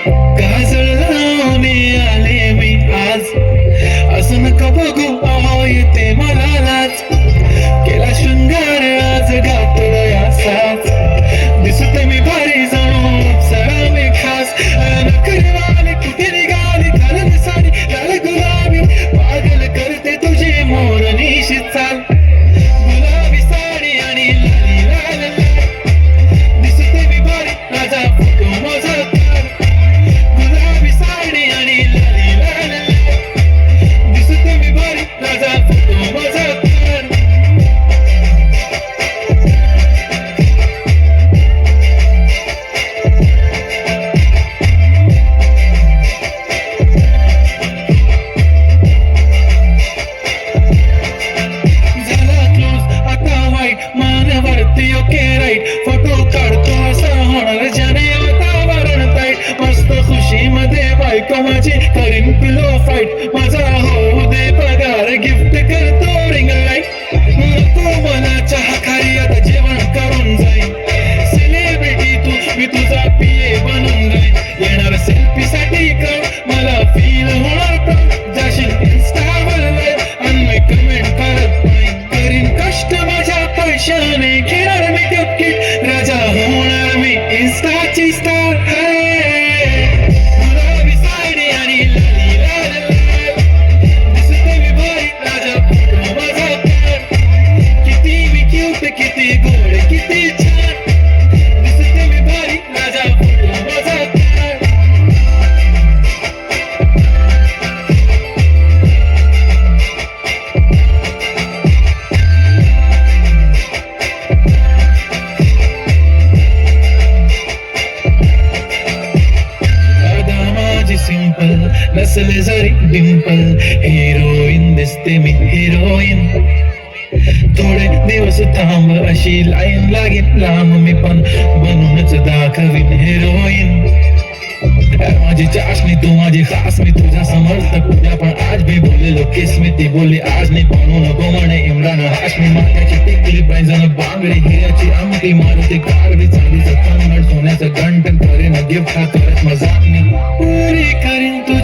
काजळ लावून आले मी आज, असं नका बघू अहो येते मला लाज. केला शृंगार आज घातला साज, दिसते मी भारी जाऊन अप्सरा मी खास. नखरेवाली कुठे निघाली घालून साडी लाल गुलाबी, पागल करते तुझी मोरनीशी चाल. गुलाबी साडी आणि लाली लाल लाल, दिसते मी भारी माझा फोटो माझा तार. गुलाबी साडी आणि लाली लाल लाल, दिसते मी भारी माझा फोटो माझा तार. मानवरती ओके राईट, फोटो काढतो असा होणार ज्याने वातावरण ताईट. मस्त खुशी मध्ये बायको माझी करीन पिलो फाईट, माझा होऊ दे पगार गिफ्ट करतो रिंग लाईट. नको मला चहा खाली आता जेवण करून जाईन, सेलिब्रिटी तू मी तुझा पिये बनून जाईन. येणार सेल्फी साठी कर मला फील होणार पण, जाशील इन्स्टावर लाईव्ह आणि मी कमेंट करत नाही. करीन कष्ट माझ्या पैशाने, घेणार मी कपकिट राजा होणार मी इन्स्टाची स्टार. गुलाबी साडी आणि लाली लाल लाल, दिसते मी भारी राजा फोटो माझा तार. किती मी क्यूट किती गोड किती छान, दिसते मी भारी राजा फोटो माझा तार. सिंपल नसले जरी डिंपल, हिरोईन दिसते मी हिरोईन. थोडे दिवस थांब अशी लाईन लागेल लांब, मी पण बनूनच दाखवीन हिरोईन. माझी चाशनी तू माझी खास, मी तुझा समर्थक उद्या पण आज भी बोललेलो किस मी ती बोलली आज नाही. बनू नको म्हणे इम्रान हाशमी, माथ्याची टिकली पैंजण बांगडी हिऱ्याची अंगठी, मारुती कारवी चांदीचं कन्नड सोन्याचं घंटन, करेन गिफ्ट हा करत मजाक मी. पुरी करीन तू